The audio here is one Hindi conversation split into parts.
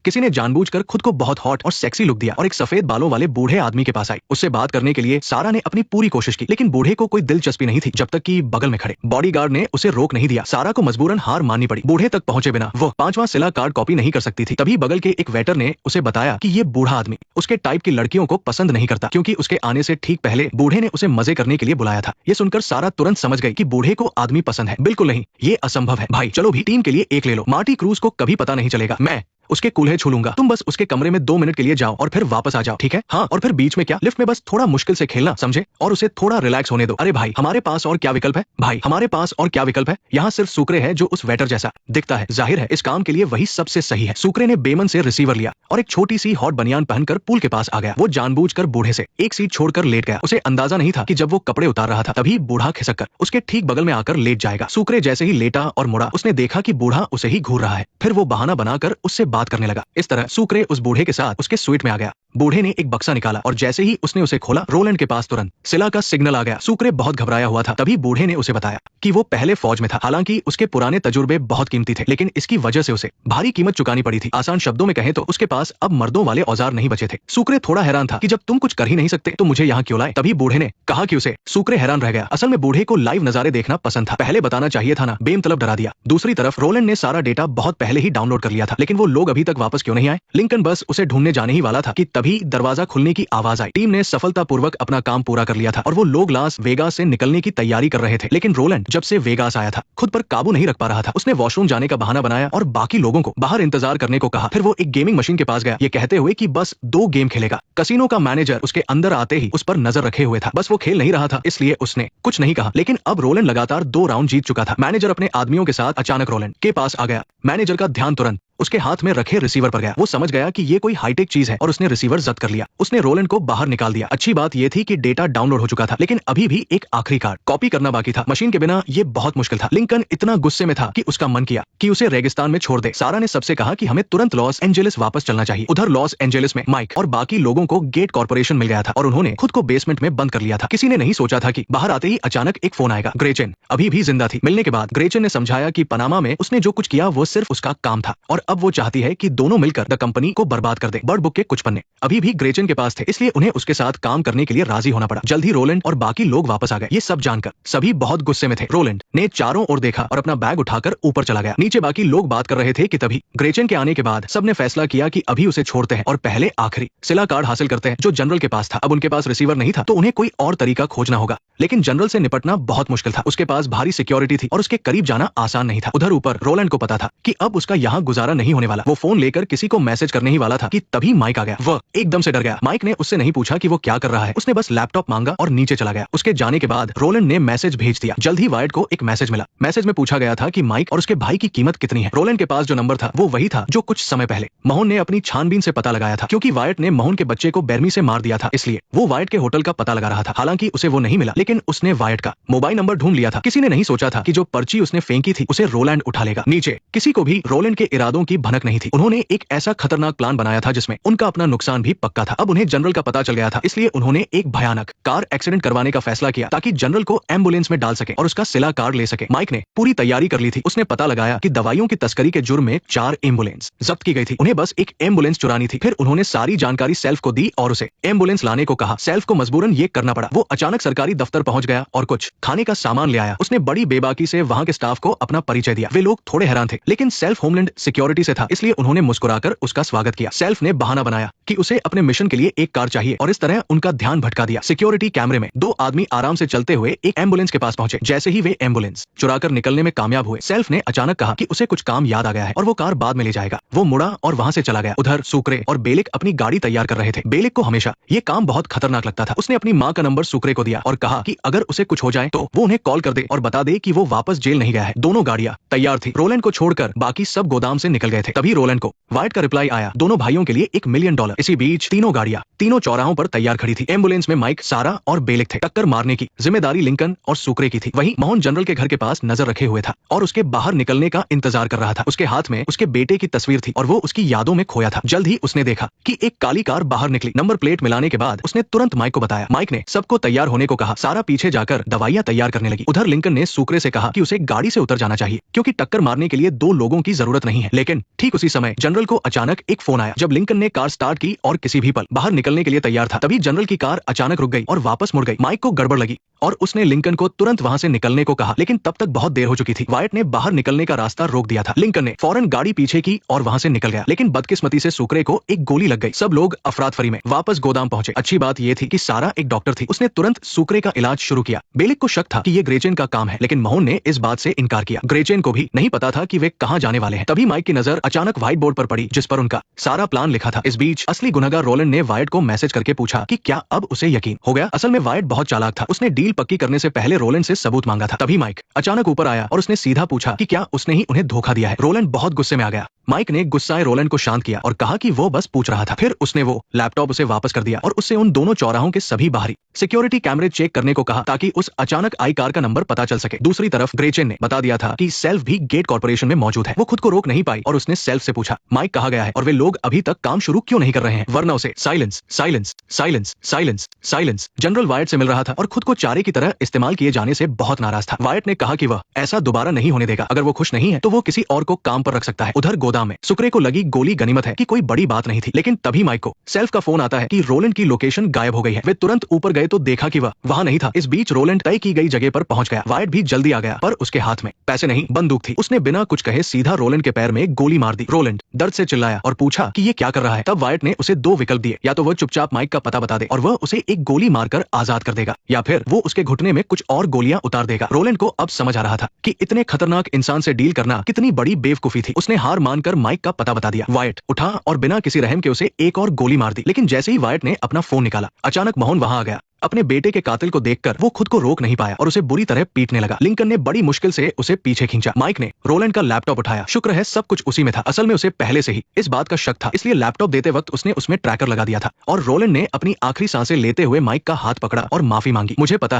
किसी ने जानबूझकर खुद को बहुत हॉट और सेक्सी लुक दिया और एक सफेद बालों वाले बूढ़े आदमी के पास आई। उससे बात करने के लिए सारा ने अपनी पूरी कोशिश की, लेकिन बूढ़े को कोई दिलचस्पी नहीं थी जब तक कि बगल में खड़े बॉडीगार्ड ने उसे रोक नहीं दिया। सारा को मजबूरन हार माननी पड़ी। बूढ़े तक पहुंचे बिना वो 5वां सिला कार्ड कॉपी नहीं कर सकती थी। तभी बगल के एक वेटर ने उसे बताया कि ये बूढ़ा आदमी उसके टाइप की लड़कियों को पसंद नहीं करता, क्योंकि उसके आने से ठीक पहले बूढ़े ने उसे मजे करने के लिए बुलाया था। ये सुनकर सारा तुरंत समझ गई कि बूढ़े को आदमी पसंद है। बिल्कुल नहीं, ये असंभव है। भाई चलो भी, टीम के लिए एक ले लो। मार्टी क्रूज को कभी पता नहीं चलेगा, मैं उसके कूल्हे छू लूंगा। तुम बस उसके कमरे में 2 मिनट के लिए जाओ और फिर वापस आ जाओ, ठीक है? हाँ, और फिर बीच में क्या, लिफ्ट में बस थोड़ा मुश्किल से खेलना, समझे? और उसे थोड़ा रिलैक्स होने दो। अरे भाई, हमारे पास और क्या विकल्प है? भाई हमारे पास और क्या विकल्प है? यहाँ सिर्फ सुक्रे है जो उस वेटर जैसा दिखता है। जाहिर है इस काम के लिए वही सबसे सही है। सुक्रे ने बेमन से रिसीवर लिया और एक छोटी सी हॉट बनियान पहनकर पूल के पास आ गया। वो जानबूझकर बूढ़े से एक सीट छोड़कर लेट गया। उसे अंदाजा नहीं था कि जब वो कपड़े उतार रहा था तभी बूढ़ा खिसक कर उसके ठीक बगल में आकर लेट जाएगा। सुक्रे जैसे ही लेटा और मुड़ा, उसने देखा कि बूढ़ा उसे ही घूर रहा है। फिर वो बहाना बनाकर उससे बात करने लगा। इस तरह सुक्रे उस बूढ़े के साथ उसके स्वीट में आ गया। बूढ़े ने एक बक्सा निकाला और जैसे ही उसने उसे खोला, रोलैंड के पास तुरंत सिला का सिग्नल आ गया। सुक्रे बहुत घबराया हुआ था। तभी बूढ़े ने उसे बताया कि वो पहले फौज में था। हालांकि उसके पुराने तजुर्बे बहुत कीमती थे, लेकिन इसकी वजह से उसे भारी कीमत चुकानी पड़ी थी। आसान शब्दों में कहें तो उसके पास अब मर्दों वाले औजार नहीं बचे थे। सुक्रे थोड़ा हैरान था कि जब तुम कुछ कर ही नहीं सकते तो मुझे यहाँ क्यों लाए? तभी बूढ़े ने कहा कि उसे सुक्रे हैरान रह गया। असल में बूढ़े को लाइव नजारे देखना पसंद था। पहले बताना चाहिए था ना, बेमतलब डरा दिया। दूसरी तरफ रोलैंड ने सारा डेटा बहुत पहले ही डाउनलोड कर लिया था, लेकिन वो लोग अभी तक वापस क्यों नहीं आए? लिंकन बस उसे ढूंढने जाने ही वाला था कि तभी दरवाजा खुलने की आवाज आई। टीम ने सफलतापूर्वक अपना काम पूरा कर लिया था और वो लोग लास वेगास से निकलने की तैयारी कर रहे थे। लेकिन रोलैंड जब से वेगास आया था खुद पर काबू नहीं रख पा रहा था। उसने वॉशरूम जाने का बहाना बनाया और बाकी लोगों को बाहर इंतजार करने को कहा। फिर वो एक गेमिंग मशीन के पास गया, ये कहते हुए कि बस 2 गेम खेलेगा। कसिनो का मैनेजर उसके अंदर आते ही उस पर नजर रखे हुए था। बस वो खेल नहीं रहा था, इसलिए उसने कुछ नहीं कहा। लेकिन अब रोलैंड लगातार 2 राउंड जीत चुका था। मैनेजर अपने आदमियों के साथ अचानक रोलैंड के पास आ गया। मैनेजर का ध्यान तुरंत उसके हाथ में रखे रिसीवर पर गया। वो समझ गया कि ये कोई हाईटेक चीज है और उसने रिसीवर जब्त कर लिया। उसने रोलैंड को बाहर निकाल दिया। अच्छी बात ये थी कि डेटा डाउनलोड हो चुका था, लेकिन अभी भी एक आखिरी कार्ड कॉपी करना बाकी था। मशीन के बिना ये बहुत मुश्किल था। लिंकन इतना गुस्से में था कि उसका मन किया कि उसे रेगिस्तान में छोड़ दे। सारा ने सबसे कहा कि हमें तुरंत लॉस एंजेलिस वापस चलना चाहिए। उधर लॉस एंजेलिस में माइक और बाकी लोगों को गेट कॉर्पोरेशन मिल गया था और उन्होंने खुद को बेसमेंट में बंद कर लिया था। किसी ने नहीं सोचा था कि बाहर आते ही अचानक एक फोन आएगा। ग्रेचेन अभी भी जिंदा थी। मिलने के बाद ग्रेचेन ने समझाया कि पनामा में उसने जो कुछ किया वो सिर्फ उसका काम था और अब वो चाहती है कि दोनों मिलकर द कंपनी को बर्बाद कर दे। बर्ड बुक के कुछ पन्ने अभी भी ग्रेचेन के पास थे, इसलिए उन्हें उसके साथ काम करने के लिए राजी होना पड़ा। जल्द ही रोलैंड और बाकी लोग वापस आ गए। ये सब जानकर सभी बहुत गुस्से में थे। रोलैंड ने चारों ओर देखा और अपना बैग उठाकर ऊपर चला गया। नीचे बाकी लोग बात कर रहे थे कि तभी ग्रेचेन के आने के बाद सबने फैसला किया कि अभी उसे छोड़ते हैं और पहले आखिरी सिला कार्ड हासिल करते हैं जो जनरल के पास था। अब उनके पास रिसीवर नहीं था तो उन्हें कोई और तरीका खोजना होगा, लेकिन जनरल से निपटना बहुत मुश्किल था। उसके पास भारी सिक्योरिटी थी और उसके करीब जाना आसान नहीं था। उधर ऊपर रोलैंड को पता था कि अब उसका यहाँ गुजारा नहीं होने वाला। वो फोन लेकर किसी को मैसेज करने ही वाला था कि तभी माइक आ गया। वह एकदम से डर गया। माइक ने उससे नहीं पूछा कि वो क्या कर रहा है। उसने बस लैपटॉप मांगा और नीचे चला गया। उसके जाने के बाद रोलैंड ने मैसेज भेज दिया। जल्द ही वायट को एक मैसेज मिला। मैसेज में पूछा गया था कि माइक और उसके भाई की कीमत कितनी है। रोलैंड के पास जो नंबर था वो वही था जो कुछ समय पहले मोहन ने अपनी छानबीन से पता लगाया था। क्योंकि वायट ने मोहन के बच्चे को बेरमी से मार दिया था, इसलिए वो वायट के होटल का पता लगा रहा था। हालांकि उसे वो नहीं मिला, लेकिन उसने वायट का मोबाइल नंबर ढूंढ लिया था। किसी ने नहीं सोचा था कि जो पर्ची उसने फेंकी थी उसे रोलैंड उठा लेगा। नीचे किसी को भी रोलैंड के इरादों की भनक नहीं थी। उन्होंने एक ऐसा खतरनाक प्लान बनाया था जिसमें उनका अपना नुकसान भी पक्का था। अब उन्हें जनरल का पता चल गया था, इसलिए उन्होंने एक भयानक कार एक्सीडेंट करवाने का फैसला किया ताकि जनरल को एम्बुलेंस में डाल सके और उसका सिला कार्ड ले सके। माइक ने पूरी तैयारी कर ली थी। उसने पता लगाया कि दवाइयों की तस्करी के जुर्म में 4 एम्बुलेंस जब्त की गई थी। उन्हें बस एक एम्बुलेंस चुरानी थी। फिर उन्होंने सारी जानकारी सेल्फ को दी और उसे एम्बुलेंस लाने को कहा। सेल्फ को मजबूरन ये करना पड़ा। वो अचानक सरकारी दफ्तर पहुंच गया और कुछ खाने का सामान ले आया। उसने बड़ी बेबाकी से वहां के स्टाफ को अपना परिचय दिया। वे लोग थोड़े हैरान थे, लेकिन सेल्फ होमलैंड सिक्योरिटी से था, इसलिए उन्होंने मुस्कुराकर उसका स्वागत किया। सेल्फ ने बहाना बनाया कि उसे अपने मिशन के लिए एक कार चाहिए और इस तरह उनका ध्यान भटका दिया। सिक्योरिटी कैमरे में 2 आदमी आराम से चलते हुए एक एम्बुलेंस के पास पहुंचे। जैसे ही वे एम्बुलेंस चुराकर निकलने में कामयाब हुए, सेल्फ ने अचानक कहा कि उसे कुछ काम याद आ गया है और वो कार बाद में ले जाएगा। वो मुड़ा और वहां से चला गया। उधर सुक्रे और बेलिक अपनी गाड़ी तैयार कर रहे थे। बेलिक को हमेशा ये काम बहुत खतरनाक लगता था। उसने अपनी माँ का नंबर सुक्रे को दिया और कहा कि अगर उसे कुछ हो जाए तो वो उन्हें कॉल कर दे और बता दे कि वो वापस जेल नहीं गया है। दोनों गाड़ियां तैयार थी। रोलैंड को छोड़कर बाकी सब गोदाम से निकल गए थे। तभी रोलैंड को वाइट का रिप्लाई आया, दोनों भाइयों के लिए $1 मिलियन। इसी बीच तीनों गाड़ियां तीनों चौराहों पर तैयार खड़ी थी। एम्बुलेंस में माइक, सारा और बेलिक थे। टक्कर मारने की जिम्मेदारी लिंकन और सुक्रे की थी। वहीं मोहन जनरल के घर के पास नजर रखे हुए था और उसके बाहर निकलने का इंतजार कर रहा था। उसके हाथ में उसके बेटे की तस्वीर थी और वो उसकी यादों में खोया था। जल्द ही उसने देखा कि एक काली कार बाहर निकली। नंबर प्लेट मिलाने के बाद उसने तुरंत माइक को बताया। माइक ने सबको तैयार होने को कहा। सारा पीछे जाकर दवाइयां तैयार करने लगी। उधर लिंकन ने सुक्रे से कहा कि उसे गाड़ी से उतर जाना चाहिए क्योंकि टक्कर मारने के लिए 2 लोगों की जरूरत नहीं है। लेकिन लेकिन ठीक उसी समय जनरल को अचानक एक फोन आया। जब लिंकन ने कार स्टार्ट की और किसी भी पल बाहर निकलने के लिए तैयार था, तभी जनरल की कार अचानक रुक गई और वापस मुड़ गई। माइक को गड़बड़ लगी और उसने लिंकन को तुरंत वहां से निकलने को कहा, लेकिन तब तक बहुत देर हो चुकी थी। वायट ने बाहर निकलने का रास्ता रोक दिया था। लिंकन ने फौरन गाड़ी पीछे की और वहां से निकल गया, लेकिन बदकिस्मती से सुकरे को एक गोली लग गई। सब लोग अफरातफरी में वापस गोदाम पहुंचे। अच्छी बात यह थी कि सारा एक डॉक्टर थी। उसने तुरंत सुकरे का इलाज शुरू किया। बेलिक को शक था कि ये ग्रेचेन का काम है, लेकिन मोहन ने इस बात से इनकार किया। ग्रेचेन को भी नहीं पता था कि वे कहां जाने वाले हैं। तभी माइक की नजर अचानक व्हाइट बोर्ड पर पड़ी, जिस पर उनका सारा प्लान लिखा था। इस बीच असली गुनहगार रोलैंड ने वायट को मैसेज करके पूछा कि क्या अब उसे यकीन हो गया। असल में वायट बहुत चालाक था। उसने डील पक्की करने से पहले रोलैंड से सबूत मांगा था। तभी माइक अचानक ऊपर आया और उसने सीधा पूछा कि क्या उसने ही उन्हें धोखा दिया है। रोलैंड बहुत गुस्से में आ गया। माइक ने गुस्साए रोलैंड को शांत किया और कहा कि वो बस पूछ रहा था। फिर उसने वो लैपटॉप उसे वापस कर दिया और उससे उन दोनों चौराहों के सभी बाहरी सिक्योरिटी कैमरे चेक करने को कहा, ताकि उस अचानक आई कार का नंबर पता चल सके। दूसरी तरफ ग्रेचेन ने बता दिया था कि सेल्फ भी गेट कॉर्पोरेशन में मौजूद है। वो खुद को रोक नहीं पाई और उसने सेल्फ से पूछा, माइक कहा गया है और वे लोग अभी तक काम शुरू क्यों नहीं कर रहे हैं, वरना उसे silence silence silence silence silence general Wyatt से मिल रहा था और खुद को चारे की तरह इस्तेमाल किए जाने से बहुत नाराज था। वायट ने कहा कि वह ऐसा दोबारा नहीं होने देगा। अगर वो खुश नहीं है तो वो किसी और को काम पर रख सकता है। उधर गोदाम में सुकरे को लगी गोली गनीमत है कि कोई बड़ी बात नहीं थी, लेकिन तभी माइक को सेल्फ का फोन आता है कि रोलैंड की लोकेशन गायब हो गई है। वे तुरंत ऊपर गए तो देखा कि वह वहां नहीं था। इस बीच रोलैंड तय की गई जगह पर पहुंच गया। वायट भी जल्दी आ गया, पर उसके हाथ में पैसे नहीं, बंदूक थी। उसने बिना कुछ कहे सीधा रोलैंड के पैर में गोली मार दी। रोलैंड दर्द से चिल्लाया और पूछा कि ये क्या कर रहा है। तब वायट ने उसे दो विकल्प दिए, या तो वह चुपचाप माइक का पता बता दे और वह उसे एक गोली मारकर आजाद कर देगा, या फिर वो उसके घुटने में कुछ और गोलियां उतार देगा। रोलैंड को अब समझ आ रहा था कि इतने खतरनाक इंसान से डील करना कितनी बड़ी बेवकूफी थी। उसने हार मानकर माइक का पता बता दिया। वायट उठा और बिना किसी रहम के उसे एक और गोली मार दी, लेकिन जैसे ही वायट ने अपना फोन निकाला, अचानक मोहन वहां आ गया। अपने बेटे के कातिल को देखकर वो खुद को रोक नहीं पाया और उसे बुरी तरह पीटने लगा। लिंकन ने बड़ी मुश्किल से उसे पीछे खींचा। माइक ने रोलैंड का लैपटॉप उठाया। शुक्र है सब कुछ उसी में था। असल में उसे पहले से ही इस बात का शक था, इसलिए लैपटॉप देते वक्त उसने उसमें ट्रैकर लगा दिया था। और रोलैंड ने अपनी आखिरी सांसें लेते हुए माइक का हाथ पकड़ा और माफी मांगी। मुझे पता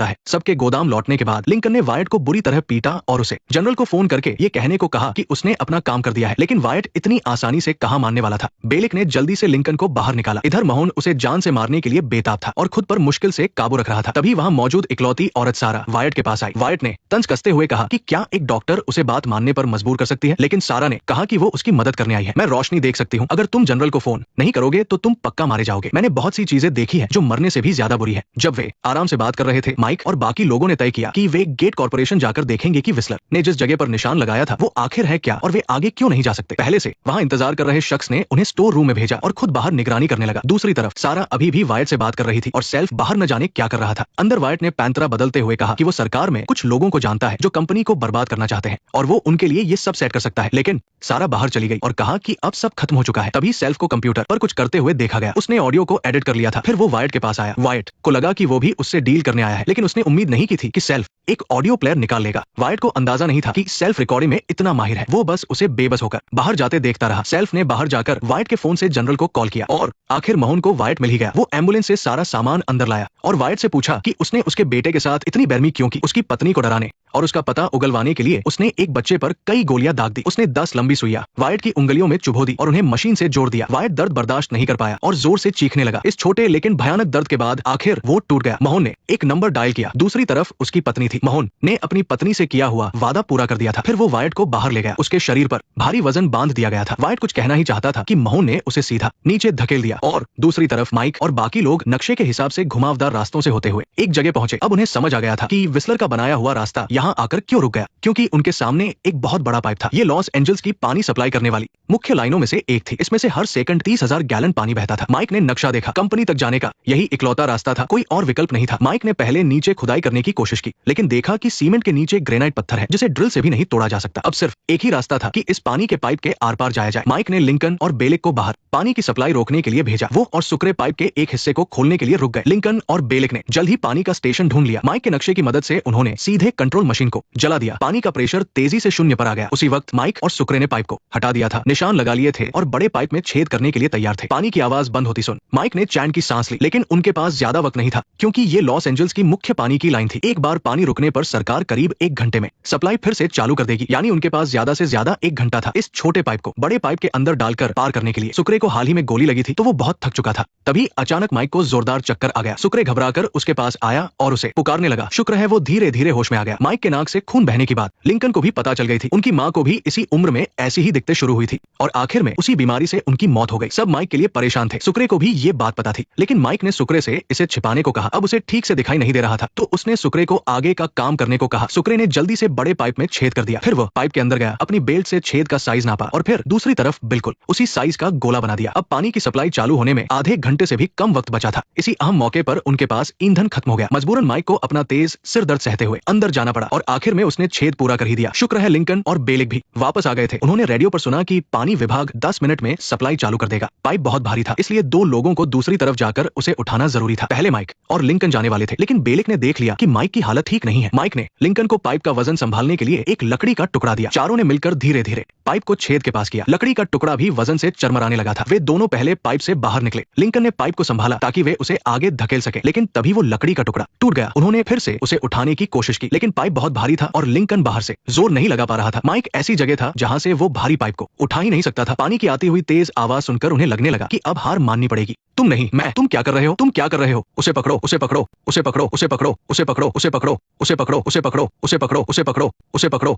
है। सबके गोदाम लौटने के बाद लिंकन ने वायट को बुरी तरह पीटा और उसे जनरल को फोन करके ये कहने को कहा कि उसने अपना काम कर दिया है, लेकिन वायट इतनी आसानी से कहां मानने वाला था। बेलिक ने जल्दी से लिंकन को बाहर निकाला। इधर मोहन उसे जान से मारने के लिए बेताब था और खुद पर मुश्किल से काबू रहा था। तभी वहां मौजूद इकलौती औरत सारा वायट के पास आई। वायट ने तंज कसते हुए कहा कि क्या एक डॉक्टर उसे बात मानने पर मजबूर कर सकती है, लेकिन सारा ने कहा कि वो उसकी मदद करने आई है। मैं रोशनी देख सकती हूँ, अगर तुम जनरल को फोन नहीं करोगे तो तुम पक्का मारे जाओगे। मैंने बहुत सी चीजें देखी है जो मरने से भी ज्यादा बुरी है। जब वे आराम से बात कर रहे थे, माइक और बाकी लोगों ने तय किया कि वे गेट कॉर्पोरेशन जाकर देखेंगे कि विस्लर ने जिस जगह पर निशान लगाया था वो आखिर है क्या और वे आगे क्यों नहीं जा सकते। पहले से वहां इंतजार कर रहे शख्स ने उन्हें स्टोर रूम में भेजा और खुद बाहर निगरानी करने लगा। दूसरी तरफ सारा अभी भी वायट से बात कर रही थी और सेल्फ बाहर न जाने क्या कर रहा था। अंदर वायट ने पैंतरा बदलते हुए कहा कि वो सरकार में कुछ लोगों को जानता है जो कंपनी को बर्बाद करना चाहते हैं और वो उनके लिए ये सब सेट कर सकता है। लेकिन सारा बाहर चली गई और कहा कि अब सब खत्म हो चुका है। तभी सेल्फ को कंप्यूटर पर कुछ करते हुए देखा गया। उसने ऑडियो को एडिट कर लिया था। फिर वो वायट के पास आया। वायट को लगा कि वो भी उससे डील करने आया है, लेकिन उसने उम्मीद नहीं की थी कि सेल्फ एक ऑडियो प्लेयर निकाल लेगा। वायट को अंदाजा नहीं था कि सेल्फ रिकॉर्डिंग में इतना माहिर है। वो बस उसे बेबस होकर बाहर जाते देखता रहा। सेल्फ ने बाहर जाकर वायट के फोन से जनरल को कॉल किया और आखिर मोहन को वायट मिल ही गया। वो एम्बुलेंस से सारा सामान अंदर लाया और वायट से पूछा कि उसने उसके बेटे के साथ इतनी बेरहमी क्यों की। उसकी पत्नी को डराने और उसका पता उगलवाने के लिए उसने एक बच्चे पर कई गोलियां दाग दी। उसने 10 लंबी सुइयां वायट की उंगलियों में चुभो दी और उन्हें मशीन से जोड़ दिया। वायट दर्द बर्दाश्त नहीं कर पाया और जोर से चीखने लगा। इस छोटे लेकिन भयानक दर्द के बाद आखिर वो टूट गया। मोहन ने एक नंबर डायल किया। दूसरी तरफ उसकी पत्नी थी। मोहन ने अपनी पत्नी से किया हुआ वादा पूरा कर दिया था। फिर वो वायट को बाहर ले गया। उसके शरीर पर भारी वजन बांध दिया गया था। वायट कुछ कहना ही चाहता था कि मोहन ने उसे सीधा नीचे धकेल दिया और दूसरी तरफ माइक और बाकी लोग नक्शे के हिसाब से घुमावदार रास्तों से होते हुए एक जगह पहुंचे। अब उन्हें समझ आ गया था कि विस्लर का बनाया हुआ रास्ता यहाँ आकर क्यों रुक गया, क्योंकि उनके सामने एक बहुत बड़ा पाइप था। ये लॉस एंजल्स की पानी सप्लाई करने वाली मुख्य लाइनों में से एक थी। इसमें से हर सेकंड 30,000 गैलन पानी बहता था। माइक ने नक्शा देखा। कंपनी तक जाने का यही इकलौता रास्ता था, कोई और विकल्प नहीं था। माइक ने पहले नीचे खुदाई करने की कोशिश की, लेकिन देखा कि सीमेंट के नीचे ग्रेनाइट पत्थर है जिसे ड्रिल से भी नहीं तोड़ा जा सकता। अब सिर्फ एक ही रास्ता था कि इस पानी के पाइप के आर पार जाया जाए। माइक ने लिंकन और बेलिक को बाहर पानी की सप्लाई रोकने के लिए भेजा। वो और सुकरे पाइप के एक हिस्से को खोलने के लिए रुक गए। लिंकन और बेलिक ने जल्द ही पानी का स्टेशन ढूंढ लिया। माइक के नक्शे की मदद से उन्होंने सीधे कंट्रोल मशीन को जला दिया। पानी का प्रेशर तेजी से शून्य पर आ गया। उसी वक्त माइक और सुकरे ने पाइप को हटा दिया था, निशान लगा लिए थे और बड़े पाइप में छेद करने के लिए तैयार थे। पानी की आवाज बंद होती सुन माइक ने चैन की सांस ली, लेकिन उनके पास ज्यादा वक्त नहीं था, क्योंकि ये लॉस एंजल्स की मुख्य पानी की लाइन थी। एक बार पानी रुकने पर सरकार करीब 1 घंटे में सप्लाई फिर से चालू कर देगी, यानी उनके पास ज्यादा से ज्यादा 1 घंटा था इस छोटे पाइप को बड़े पाइप के अंदर डालकर पार करने के लिए। सुकरे को हाल ही में गोली लगी थी तो वो बहुत थक चुका था। तभी अचानक माइक को जोरदार चक्कर आ गया। गया। शुक्रे घबराकर उसके पास आया और उसे पुकारने लगा। शुक्र है वो धीरे धीरे होश में आ गया। माइक के नाक से खून बहने की बात लिंकन को भी पता चल गई थी। उनकी माँ को भी इसी उम्र में ऐसी ही दिक्कतें शुरू हुई थी और आखिर में उसी बीमारी से उनकी मौत हो गई। सब माइक के लिए परेशान थे। शुक्रे को भी ये बात पता थी, लेकिन माइक ने शुक्रे से इसे छिपाने को कहा। अब उसे ठीक से दिखाई नहीं दे रहा था, तो उसने शुक्रे को आगे का काम करने को कहा। शुक्रे ने जल्दी से बड़े पाइप में छेद कर दिया। फिर वह पाइप के अंदर गया, अपनी बेल्ट से छेद का साइज नापा और फिर दूसरी तरफ बिल्कुल उसी साइज का गोला बना दिया। अब पानी की सप्लाई चालू होने में आधे घंटे से भी कम वक्त बचा था। इसी अहम मौके पर उनके पास ईंधन खत्म हो गया। मजबूरन माइक को अपना तेज सिर दर्द सहते हुए अंदर जाना पड़ा और आखिर में उसने छेद पूरा कर ही दिया। शुक्र है लिंकन और बेलिक भी वापस आ गए थे। उन्होंने रेडियो पर सुना कि पानी विभाग 10 मिनट में सप्लाई चालू कर देगा। पाइप बहुत भारी था, इसलिए 2 लोगों को दूसरी तरफ जाकर उसे उठाना जरूरी था। पहले माइक और लिंकन जाने वाले थे, लेकिन बेलिक ने देख लिया कि माइक की हालत ठीक नहीं है। माइक ने लिंकन को पाइप का वजन संभालने के लिए एक लकड़ी का टुकड़ा दिया। चारों ने मिलकर धीरे धीरे पाइप को छेद के पास किया। लकड़ी का टुकड़ा भी वजन से चरमराने लगा था। वे दोनों पहले पाइप से बाहर निकले। लिंकन ने पाइप को संभाला ताकि वे उसे आगे धकेल सके, लेकिन तभी वो लकड़ी का टुकड़ा टूट गया। उन्होंने फिर से उसे उठाने की कोशिश की, लेकिन पाइप बहुत भारी था और लिंकन बाहर से जोर नहीं लगा पा रहा था। माइक ऐसी जगह था जहां से वो भारी पाइप को उठा ही नहीं सकता था। पानी की आती हुई तेज आवाज सुनकर उन्हें लगने लगा कि अब हार माननी पड़ेगी। तुम नहीं, मैं। तुम क्या कर रहे हो? तुम क्या कर रहे हो? उसे पकड़ो, उसे पकड़ो, उसे पकड़ो, उसे पकड़ो, उसे पकड़ो, उसे पकड़ो, उसे पकड़ो, उसे पकड़ो, उसे पकड़ो, उसे पकड़ो, उसे पकड़ो, उसे पकड़ो,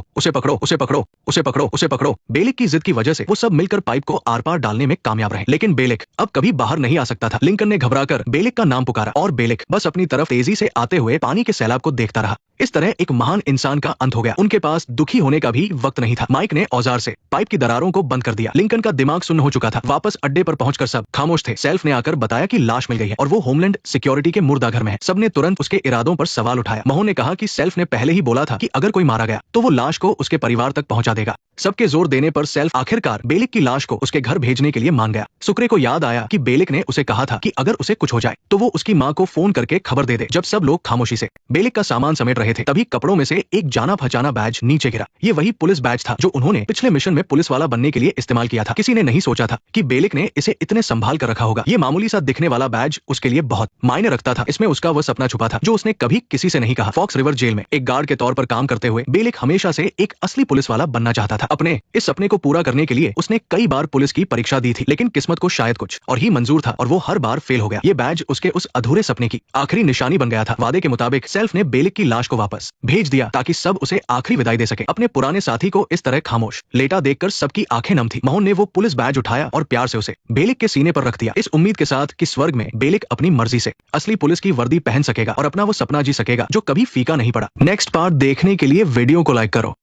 उसे पकड़ो, उसे पकड़ो, उसे पकड़ो, उसे पकड़ो। बेलिक की जिद की वजह से वो सब मिलकर पाइप को आर पार डालने में कामयाब रहे, लेकिन बेलिक अब कभी बाहर नहीं आ सकता था। लिंकन ने घबराकर बेलिक का नाम पुकारा और बेलिक बस अपनी तरफ तेजी से आते हुए पानी के सैलाब को देखता रहा। इस तरह एक महान इंसान का अंत हो गया। उनके पास दुखी होने का भी वक्त नहीं था। माइक ने औजार से पाइप की दरारों को बंद कर दिया। लिंकन का दिमाग सुन्न हो चुका था। वापस अड्डे पर पहुंचकर सब खामोश थे। सेल्फ ने आकर बताया कि लाश मिल गई है और वो होमलैंड सिक्योरिटी के मुर्दा घर में है। सबने तुरंत उसके इरादों पर सवाल उठाया। महोन ने कहा कि सेल्फ ने पहले ही बोला था कि अगर कोई मारा गया तो वो लाश को उसके परिवार तक पहुंचा देगा। सबके जोर देने पर सेल्फ आखिरकार बेलिक की लाश को उसके घर भेजने के लिए मान गया। शुक्रे को याद आया कि बेलिक ने उसे कहा था कि अगर उसे कुछ हो जाए तो वो उसकी माँ को फोन करके खबर दे दे। जब सब लोग खामोशी से बेलिक का सामान समेट रहे थे, तभी कपड़ों में से एक जाना पहचाना बैज नीचे गिरा। ये वही पुलिस बैज था जो उन्होंने पिछले मिशन में पुलिस वाला बनने के लिए इस्तेमाल किया था। किसी ने नहीं सोचा था कि बेलिक ने इसे इतने संभाल कर रखा होगा। ये मामूली सा दिखने वाला बैज उसके लिए बहुत मायने रखता था। इसमें उसका वह सपना छुपा था जो उसने कभी किसी से नहीं कहा। फॉक्स रिवर जेल में एक गार्ड के तौर पर काम करते हुए बेलिक हमेशा से एक असली पुलिस वाला बनना चाहता था। अपने इस सपने को पूरा करने के लिए उसने कई बार पुलिस की परीक्षा दी थी, लेकिन किस्मत को शायद कुछ और ही मंजूर था और वो हर बार फेल हो गया। ये बैज उसके उस अधूरे सपने की आखिरी निशानी बन गया था। वादे के मुताबिक सेल्फ ने बेलिक की लाश को वापस भेज दिया ताकि सब उसे आखिरी विदाई दे सके। अपने पुराने साथी को इस तरह खामोश लेटा देखकर सबकी आंखें नम थी। मोहन ने वो पुलिस बैज उठाया और प्यार से उसे बेलिक के सीने पर रख दिया, इस उम्मीद के साथ कि स्वर्ग में बेलिक अपनी मर्जी से असली पुलिस की वर्दी पहन सकेगा और अपना वो सपना जी सकेगा जो कभी फीका नहीं पड़ा। नेक्स्ट पार्ट देखने के लिए वीडियो को लाइक करो।